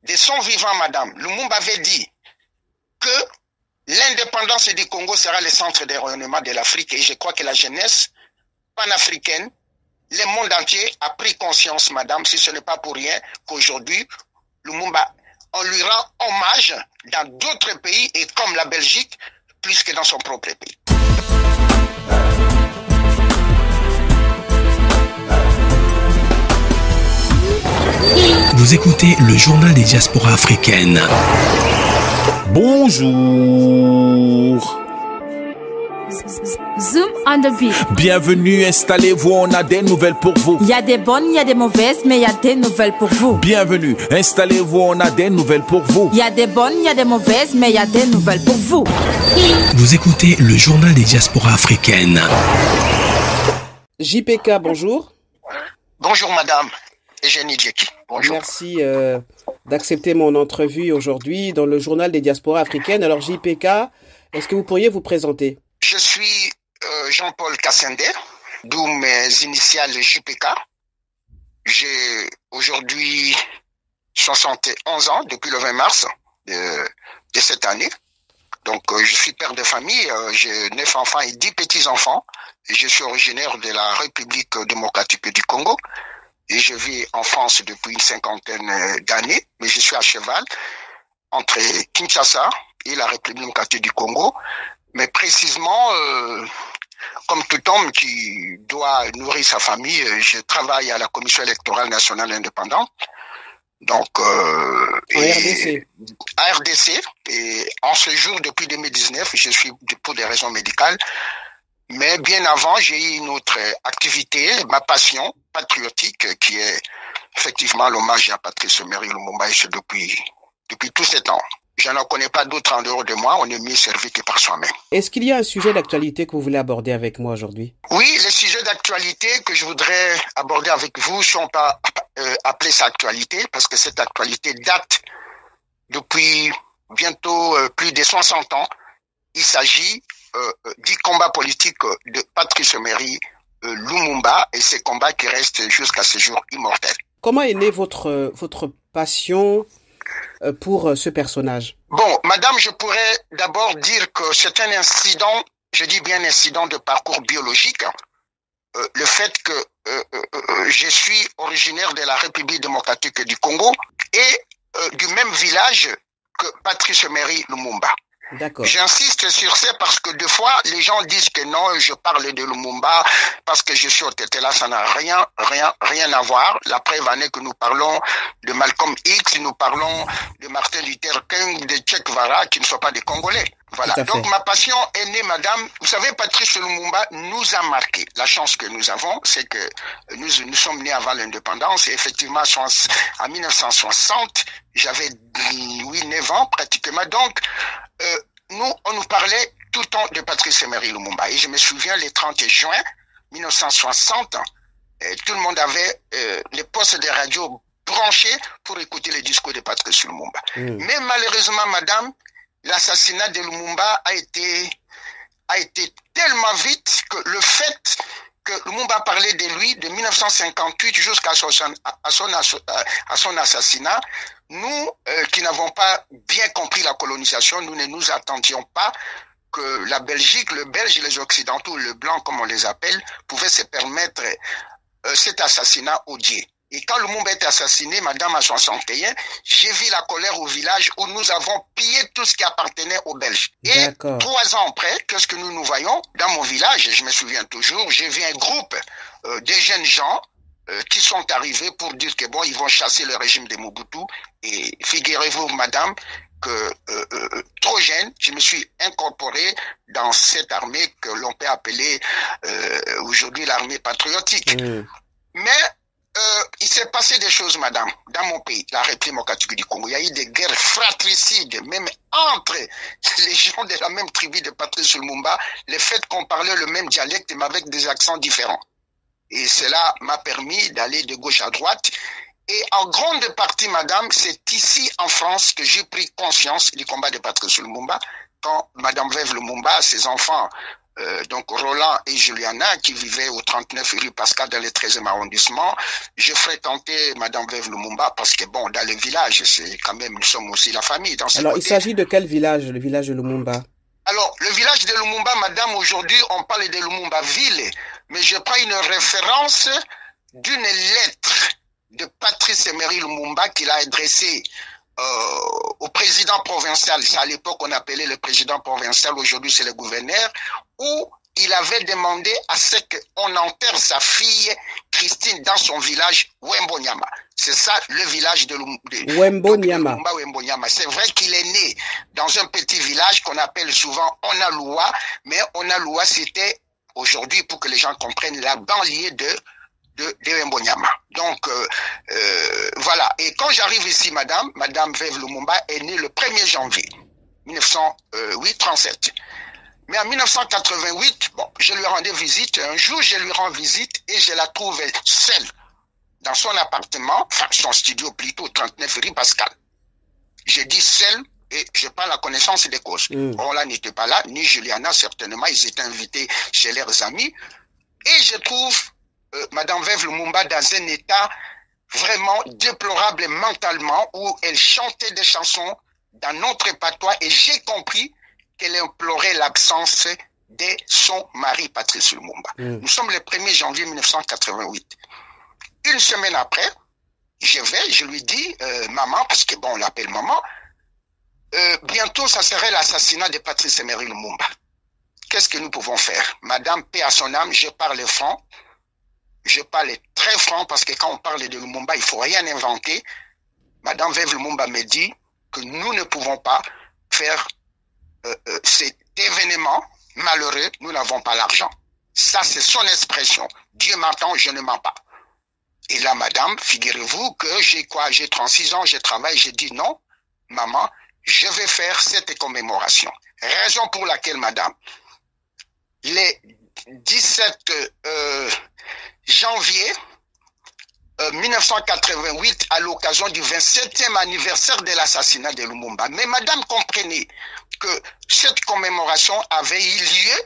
de son vivant, madame, Lumumba avait dit que l'indépendance du Congo sera le centre de rayonnement de l'Afrique. Et je crois que la jeunesse panafricaine, le monde entier a pris conscience, madame, si ce n'est pas pour rien, qu'aujourd'hui, Lumumba, on lui rend hommage dans d'autres pays et comme la Belgique, plus que dans son propre pays. Vous écoutez le journal des diasporas africaines. Bonjour. Zoom on the beat. Bienvenue, installez-vous, on a des nouvelles pour vous. Il y a des bonnes, il y a des mauvaises, mais il y a des nouvelles pour vous. Bienvenue, installez-vous, on a des nouvelles pour vous. Il y a des bonnes, il y a des mauvaises, mais il y a des nouvelles pour vous. Vous écoutez le journal des diasporas africaines. JPK, bonjour. Bonjour madame Eugénie Djeki. Bonjour. Merci d'accepter mon entrevue aujourd'hui dans le journal des diasporas africaines. Alors JPK, est-ce que vous pourriez vous présenter? Je suis Jean-Paul Kassende, d'où mes initiales JPK. J'ai aujourd'hui 71 ans depuis le 20 mars de cette année. Donc je suis père de famille, j'ai 9 enfants et 10 petits-enfants. Je suis originaire de la République démocratique du Congo et je vis en France depuis une cinquantaine d'années, mais je suis à cheval entre Kinshasa et la République démocratique du Congo. Mais précisément, comme tout homme qui doit nourrir sa famille, je travaille à la Commission électorale nationale indépendante. Donc, RDC. À RDC. Et en ce jour, depuis 2019, je suis pour des raisons médicales. Mais bien avant, j'ai eu une autre activité, ma passion patriotique, qui est effectivement l'hommage à Patrice Emery Lumumba, et c'est depuis tout ce temps. Je n'en connais pas d'autres en dehors de moi, on est mieux servi que par soi-même. Est-ce qu'il y a un sujet d'actualité que vous voulez aborder avec moi aujourd'hui? Oui, le sujet d'actualité que je voudrais aborder avec vous, si on peut appeler ça actualité, parce que cette actualité date depuis bientôt plus de 60 ans. Il s'agit du combat politique de Patrice Emery Lumumba et ces combats qui restent jusqu'à ce jour immortels. Comment est née votre passion pour ce personnage? Bon, madame, je pourrais d'abord dire que c'est un incident, je dis bien incident de parcours biologique. Le fait que je suis originaire de la République démocratique du Congo et du même village que Patrice Emery Lumumba. D'accord. J'insiste sur ça parce que des fois, les gens disent que non, je parle de Lumumba parce que je suis au Tétéla, ça n'a rien à voir. La preuve en est que nous parlons de Malcolm X, nous parlons de Martin Luther King, de Che Guevara, qui ne sont pas des Congolais. Voilà. Donc ma passion est née, madame. Vous savez, Patrice Lumumba nous a marqué. La chance que nous avons, c'est que nous sommes nés avant l'indépendance et effectivement, en 1960, j'avais 9 ans pratiquement. Donc, on nous parlait tout le temps de Patrice Emery Lumumba. Et je me souviens, le 30 juin 1960, tout le monde avait les postes de radio branchés pour écouter les discours de Patrice Lumumba. Mais malheureusement, madame, l'assassinat de Lumumba a été tellement vite que le fait que Lumumba parlait de lui de 1958 jusqu'à son assassinat, nous qui n'avons pas bien compris la colonisation, nous ne nous attendions pas que la Belgique, le Belge, les Occidentaux, le Blanc comme on les appelle, pouvaient se permettre cet assassinat odié. Et quand Lumumba est assassiné, madame, à 61, j'ai vu la colère au village où nous avons pillé tout ce qui appartenait aux Belges. Et 3 ans après, qu'est-ce que nous voyons? Dans mon village, je me souviens toujours, j'ai vu un groupe de jeunes gens qui sont arrivés pour dire que bon, ils vont chasser le régime de Mobutu. Et figurez-vous, madame, que trop jeune, je me suis incorporé dans cette armée que l'on peut appeler aujourd'hui l'armée patriotique. Mais il s'est passé des choses, madame, dans mon pays, la République démocratique du Congo. Il y a eu des guerres fratricides, même entre les gens de la même tribu de Patrice Lumumba, le fait qu'on parlait le même dialecte, mais avec des accents différents. Et cela m'a permis d'aller de gauche à droite. Et en grande partie, madame, c'est ici en France que j'ai pris conscience du combat de Patrice Lumumba, quand madame Veuve Lumumba, ses enfants, donc Roland et Juliana, qui vivaient au 39 rue Pascal dans le 13e arrondissement. Je fréquentais Madame Veuve Lumumba parce que bon, dans le village, c'est quand même, nous sommes aussi la famille. Dans Alors, il s'agit de quel village, le village de Lumumba? Alors, le village de Lumumba, madame, aujourd'hui, on parle de Lumumba ville, mais je prends une référence d'une lettre de Patrice Emery Lumumba qu'il a adressée au président provincial. C'est à l'époque qu'on appelait le président provincial, aujourd'hui c'est le gouverneur, où il avait demandé à ce qu'on enterre sa fille Christine dans son village Wembonyama. C'est ça le village de Wembonyama. C'est vrai qu'il est né dans un petit village qu'on appelle souvent Onaloua, mais Onaloua c'était aujourd'hui, pour que les gens comprennent, la banlieue de Wembonyama. Donc voilà. Et quand j'arrive ici, madame Veuve Lumumba est née le 1er janvier 1937. Mais en 1988, bon, je lui rendais visite. Un jour, je lui rends visite et je la trouve seule dans son appartement, enfin son studio plutôt, 39 rue Pascal. J'ai dit seule et je prends la connaissance des causes. Roland n'était pas là, ni Juliana certainement, ils étaient invités chez leurs amis. Et je trouve Madame Veuve Lumumba dans un état vraiment déplorable mentalement, où elle chantait des chansons dans notre patois et j'ai compris qu'elle implorait l'absence de son mari Patrice Lumumba. Nous sommes le 1er janvier 1988. Une semaine après, je lui dis, maman, parce que bon, on l'appelle maman, bientôt ça serait l'assassinat de Patrice Emery Lumumba. Qu'est-ce que nous pouvons faire? Madame, paix à son âme, je parle franc. Je parle très franc parce que quand on parle de Lumumba, il faut rien inventer. Madame Veuve Lumumba me dit que nous ne pouvons pas faire cet événement malheureux, nous n'avons pas l'argent. Ça, c'est son expression. Dieu m'entend, je ne mens pas. Et là, madame, figurez-vous que j'ai 36 ans, je travaille, j'ai dit non, maman, je vais faire cette commémoration. Raison pour laquelle, madame, les 17 janvier 1988, à l'occasion du 27e anniversaire de l'assassinat de Lumumba. Mais madame, comprenez que cette commémoration avait eu lieu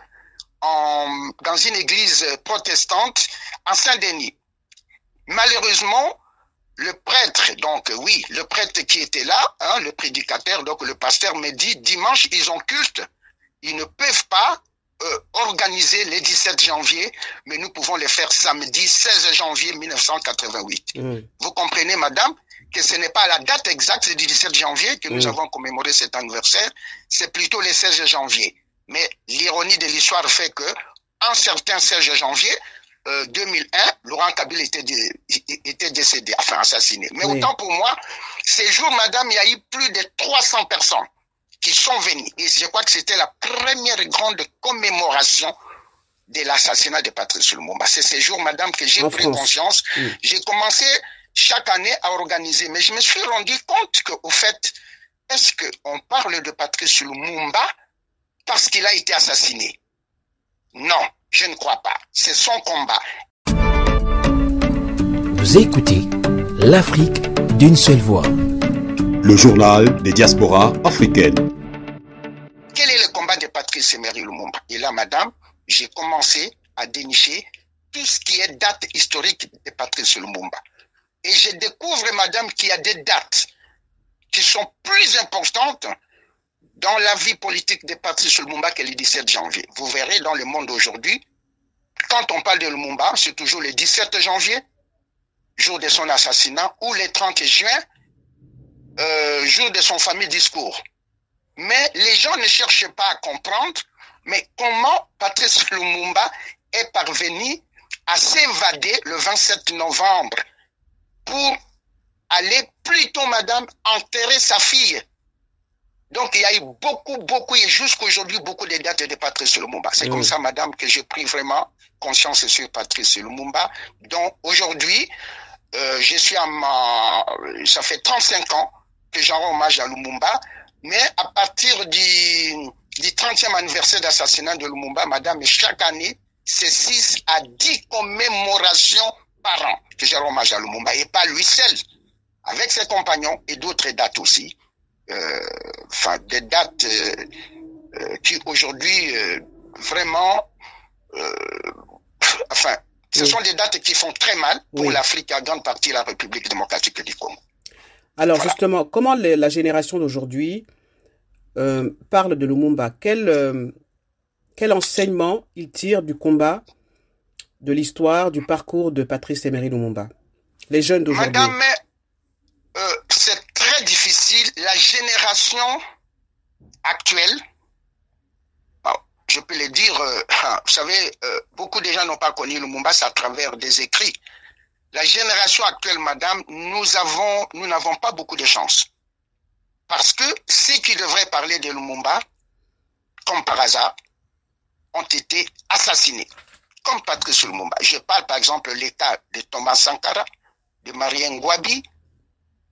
dans une église protestante à Saint-Denis. Malheureusement, le prêtre, donc oui, le prêtre qui était là, hein, le prédicateur, donc le pasteur me dit, dimanche, ils ont culte, ils ne peuvent pas organiser le 17 janvier, mais nous pouvons le faire samedi 16 janvier 1988. Vous comprenez, madame, que ce n'est pas la date exacte du 17 janvier que nous avons commémoré cet anniversaire, c'est plutôt le 16 janvier. Mais l'ironie de l'histoire fait que, un certain 16 janvier 2001, Laurent Kabila était décédé, enfin assassiné. Mais autant pour moi, ces jours, madame, il y a eu plus de 300 personnes qui sont venus. Et je crois que c'était la première grande commémoration de l'assassinat de Patrice Lumumba. C'est ces jours, madame, que j'ai pris conscience. J'ai commencé chaque année à organiser, mais je me suis rendu compte qu'au fait, est-ce qu'on parle de Patrice Lumumba parce qu'il a été assassiné? Non, je ne crois pas. C'est son combat. Vous écoutez l'Afrique d'une seule voix. Le journal des diasporas africaines. Quel est le combat de Patrice Emery Lumumba? Et là, madame, j'ai commencé à dénicher tout ce qui est date historique de Patrice Lumumba. Et je découvre, madame, qu'il y a des dates qui sont plus importantes dans la vie politique de Patrice Lumumba que le 17 janvier. Vous verrez dans le monde aujourd'hui, quand on parle de Lumumba, c'est toujours le 17 janvier, jour de son assassinat, ou le 30 juin, jour de son fameux discours. Mais les gens ne cherchent pas à comprendre, mais comment Patrice Lumumba est parvenu à s'évader le 27 novembre pour aller plutôt, madame, enterrer sa fille. Donc, il y a eu beaucoup, et jusqu'aujourd'hui, beaucoup de dates de Patrice Lumumba. C'est comme ça, madame, que j'ai pris vraiment conscience sur Patrice Lumumba. Donc, aujourd'hui, je suis ça fait 35 ans que j'en rends hommage à Lumumba, mais à partir du 30e anniversaire d'assassinat de Lumumba, madame, chaque année, c'est 6 à 10 commémorations par an que je rends hommage à Lumumba, et pas lui seul, avec ses compagnons et d'autres dates aussi. Des dates qui aujourd'hui vraiment, ce sont des dates qui font très mal pour l'Afrique, à grande partie la République démocratique du Congo. Alors justement, comment la génération d'aujourd'hui parle de Lumumba? Quel enseignement il tire du combat, de l'histoire, du parcours de Patrice Emery Lumumba? Les jeunes d'aujourd'hui. Madame, c'est très difficile. La génération actuelle, je peux le dire, vous savez, beaucoup de gens n'ont pas connu Lumumba à travers des écrits. La génération actuelle, madame, nous n'avons pas beaucoup de chance. Parce que ceux qui devraient parler de Lumumba, comme par hasard, ont été assassinés. Comme Patrice Lumumba. Je parle par exemple de l'état de Thomas Sankara, de Marien Ngouabi,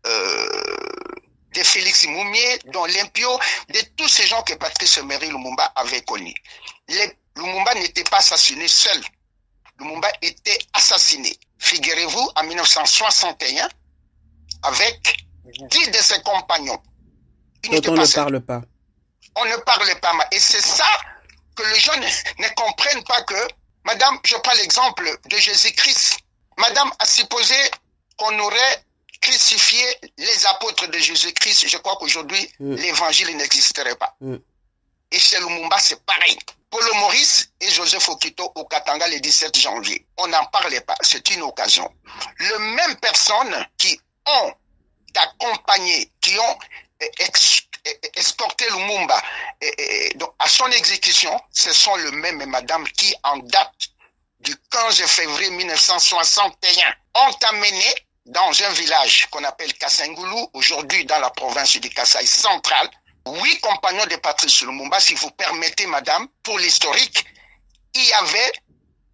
de Félix Moumié, d'Olympio, de tous ces gens que Patrice Emery Lumumba avait connus. Lumumba n'était pas assassiné seul. Lumumba était assassiné, figurez-vous, en 1961, avec 10 de ses compagnons. Dont on ne parle pas. On ne parle pas. Et c'est ça que les gens ne comprennent pas que, madame, je prends l'exemple de Jésus-Christ. Madame a supposé qu'on aurait crucifié les apôtres de Jésus-Christ. Je crois qu'aujourd'hui, l'évangile n'existerait pas. Et chez Lumumba, c'est pareil. Paul Maurice et Joseph Okito au Katanga le 17 janvier. On n'en parlait pas. C'est une occasion. Les mêmes personnes qui ont accompagné, qui ont exporté Lumumba donc à son exécution, ce sont les mêmes, madame, qui en date du 15 février 1961 ont amené dans un village qu'on appelle Kassengoulou, aujourd'hui dans la province du Kasaï central, 8 compagnons de Patrice Lumumba. Si vous permettez, madame, pour l'historique, il y avait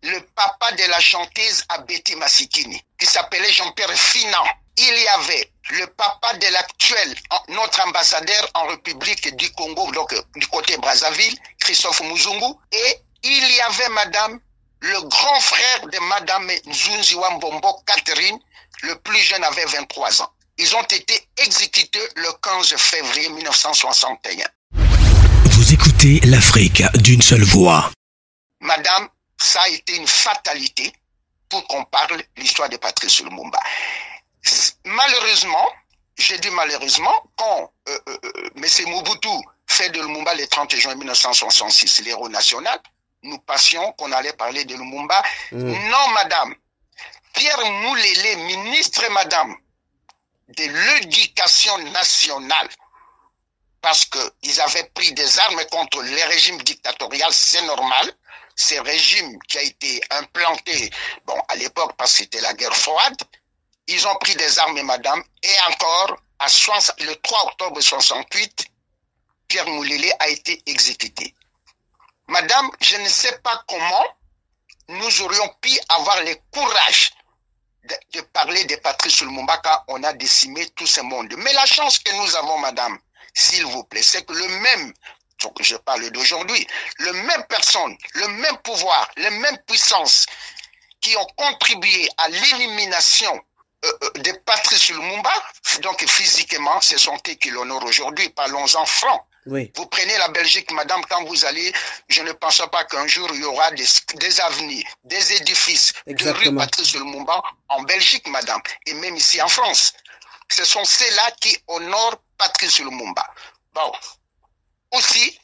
le papa de la chanteuse Abeti Masikini, qui s'appelait Jean-Pierre Finan. Il y avait le papa de l'actuel, notre ambassadeur en République du Congo, donc du côté Brazzaville, Christophe Muzungu, et il y avait, madame, le grand frère de madame Nzunziwa Mbombo, Catherine, le plus jeune avait 23 ans. Ils ont été exécutés le 15 février 1961. Vous écoutez l'Afrique d'une seule voix. Madame, ça a été une fatalité pour qu'on parle de l'histoire de Patrice Lumumba. Malheureusement, j'ai dit malheureusement, quand M. Mobutu fait de Lumumba le 30 juin 1966 l'héros national, nous passions qu'on allait parler de Lumumba. Non, madame. Pierre Moulélé, ministre, madame, de l'éducation nationale, parce qu'ils avaient pris des armes contre les régimes dictatoriaux, c'est normal. Ce régime qui a été implanté, bon, à l'époque, parce que c'était la guerre froide, ils ont pris des armes, madame, et encore, le 3 octobre 68, Pierre Moulélé a été exécuté. Madame, je ne sais pas comment nous aurions pu avoir le courage de parler de Patrice Lumumba quand on a décimé tout ce monde. Mais la chance que nous avons, madame, s'il vous plaît, c'est que le même, donc je parle d'aujourd'hui, le même personne, le même pouvoir, les mêmes puissances qui ont contribué à l'élimination de Patrice Lumumba, donc physiquement, ce sont eux qui l'honorent aujourd'hui, parlons-en franc. Oui. Vous prenez la Belgique, madame, quand vous allez, je ne pense pas qu'un jour il y aura des avenues, des édifices de rue Patrice Lumumba en Belgique, madame, et même ici en France. Ce sont ceux-là qui honorent Patrice Lumumba. Bon. Aussi,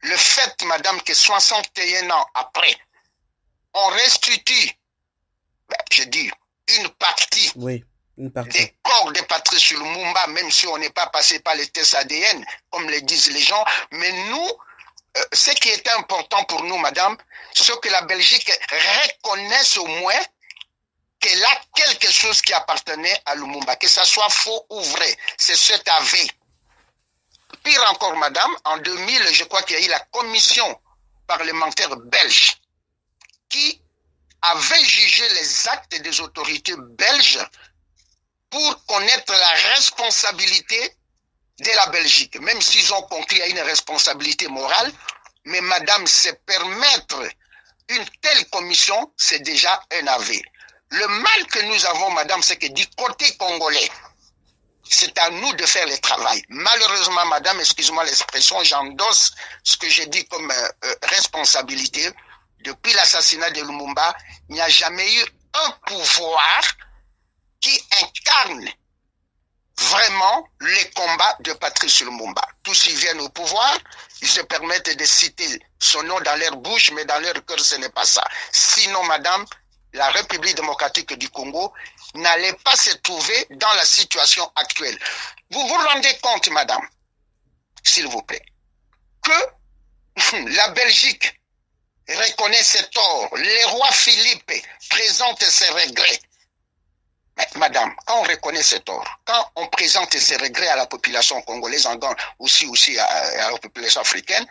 le fait, madame, que 61 ans après, on restitue, je dis, une partie. Oui. Des corps de Patrice Lumumba, même si on n'est pas passé par les tests ADN, comme le disent les gens. Mais nous, ce qui est important pour nous, madame, c'est que la Belgique reconnaisse au moins qu'elle a quelque chose qui appartenait à Lumumba, que ça soit faux ou vrai. C'est cet aveu. Pire encore, madame, en 2000, je crois qu'il y a eu la commission parlementaire belge qui avait jugé les actes des autorités belges pour connaître la responsabilité de la Belgique, même s'ils ont conclu à une responsabilité morale, mais madame, se permettre une telle commission, c'est déjà un aveu. Le mal que nous avons, madame, c'est que du côté congolais, c'est à nous de faire le travail. Malheureusement, madame, excusez-moi l'expression, j'endosse ce que j'ai dit comme responsabilité. Depuis l'assassinat de Lumumba, il n'y a jamais eu un pouvoir qui incarne vraiment les combats de Patrice Lumumba. Tous ils viennent au pouvoir, ils se permettent de citer son nom dans leur bouche, mais dans leur cœur, ce n'est pas ça. Sinon, madame, la République démocratique du Congo n'allait pas se trouver dans la situation actuelle. Vous vous rendez compte, madame, s'il vous plaît, que la Belgique reconnaît ses torts, le roi Philippe présente ses regrets. Mais, madame, quand on reconnaît ses torts, quand on présente ses regrets à la population congolaise, aussi à la population africaine,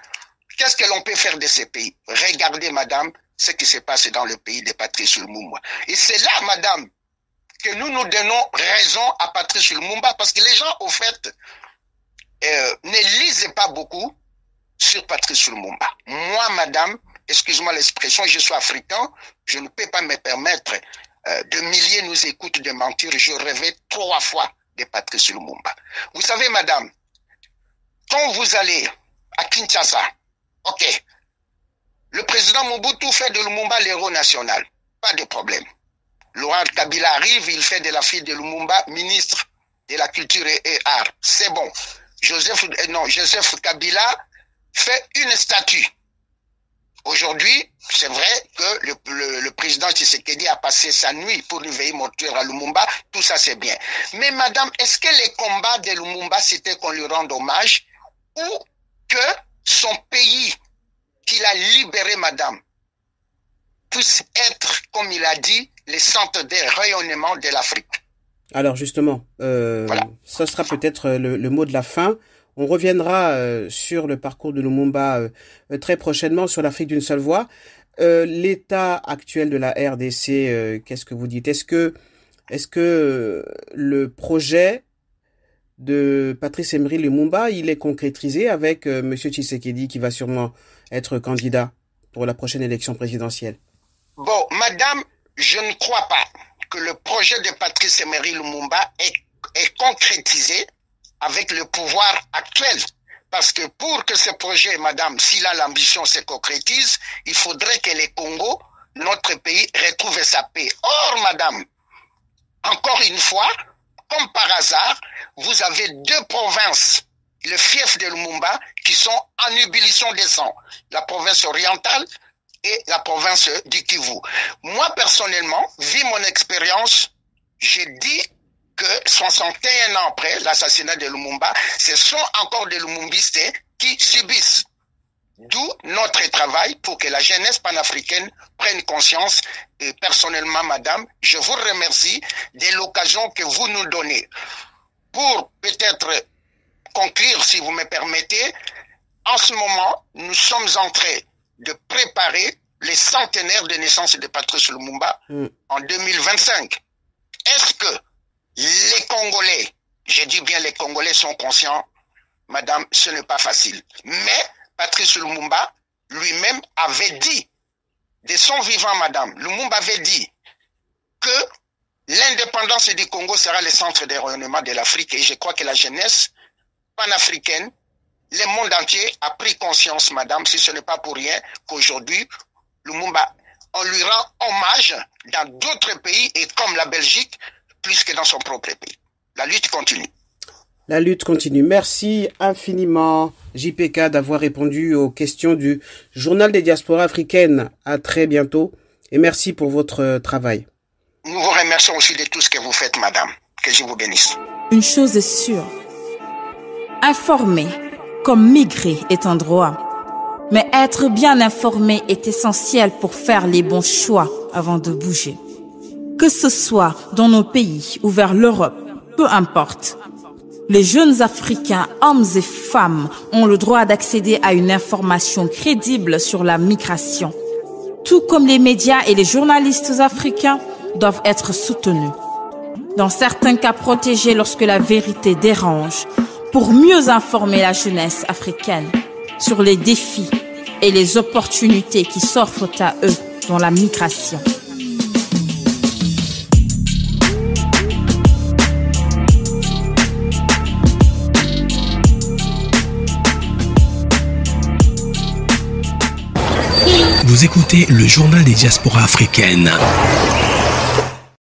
qu'est-ce que l'on peut faire de ces pays? Regardez, madame, ce qui se passe dans le pays de Patrice Lumumba. Et c'est là, madame, que nous donnons raison à Patrice Lumumba, parce que les gens, au fait, ne lisent pas beaucoup sur Patrice Lumumba. Moi, madame, excuse-moi l'expression, je suis africain, je ne peux pas me permettre de milliers nous écoutent de mentir. Je rêvais 3 fois de Patrice Lumumba. Vous savez, madame, quand vous allez à Kinshasa, ok, le président Mobutu fait de Lumumba l'héros national, pas de problème. Laurent Kabila arrive, il fait de la fille de Lumumba ministre de la culture et art. C'est bon. Joseph Kabila fait une statue. Aujourd'hui, c'est vrai que le président Tshisekedi a passé sa nuit pour une veille mortuaire à Lumumba. Tout ça, c'est bien. Mais madame, est-ce que les combats de Lumumba, c'était qu'on lui rende hommage ou que son pays qu'il a libéré, madame, puisse être, comme il a dit, le centre de rayonnement de l'Afrique? Alors justement, voilà. Ça sera peut-être le mot de la fin. On reviendra sur le parcours de Lumumba très prochainement sur l'Afrique d'une seule voix. L'état actuel de la RDC, qu'est-ce que vous dites? Est-ce que le projet de Patrice Emery Lumumba, il est concrétisé avec Monsieur Tshisekedi qui va sûrement être candidat pour la prochaine élection présidentielle? Bon, madame, je ne crois pas que le projet de Patrice Emery Lumumba est concrétisé avec le pouvoir actuel. Parce que pour que ce projet, madame, s'il a l'ambition se concrétise, il faudrait que le Congo, notre pays, retrouve sa paix. Or, madame, encore une fois, comme par hasard, vous avez 2 provinces, le fief de Lumumba, qui sont en ébullition des sangs. La province orientale et la province du Kivu. Moi, personnellement, vu mon expérience, j'ai dit que 61 ans après l'assassinat de Lumumba, ce sont encore des Lumumbistes qui subissent. D'où notre travail pour que la jeunesse panafricaine prenne conscience. Et personnellement, madame, je vous remercie de l'occasion que vous nous donnez. Pour peut-être conclure, si vous me permettez, en ce moment, nous sommes en train de préparer les centenaires de naissance de Patrice Lumumba en 2025. Est-ce que les Congolais, je dis bien les Congolais sont conscients, madame, ce n'est pas facile. Mais Patrice Lumumba lui-même avait dit, de son vivant, madame, Lumumba avait dit que l'indépendance du Congo sera le centre de rayonnement de l'Afrique. Et je crois que la jeunesse panafricaine, le monde entier a pris conscience, madame, si ce n'est pas pour rien, qu'aujourd'hui, Lumumba, on lui rend hommage dans d'autres pays et comme la Belgique, plus que dans son propre pays. La lutte continue. La lutte continue. Merci infiniment, JPK, d'avoir répondu aux questions du Journal des diasporas africaines. À très bientôt et merci pour votre travail. Nous vous remercions aussi de tout ce que vous faites, madame. Que je vous bénisse. Une chose est sûre. Informer, comme migrer, est un droit. Mais être bien informé est essentiel pour faire les bons choix avant de bouger. Que ce soit dans nos pays ou vers l'Europe, peu importe. Les jeunes Africains, hommes et femmes, ont le droit d'accéder à une information crédible sur la migration. Tout comme les médias et les journalistes africains doivent être soutenus. Dans certains cas protégés lorsque la vérité dérange, pour mieux informer la jeunesse africaine sur les défis et les opportunités qui s'offrent à eux dans la migration. Vous écoutez le journal des diasporas africaines.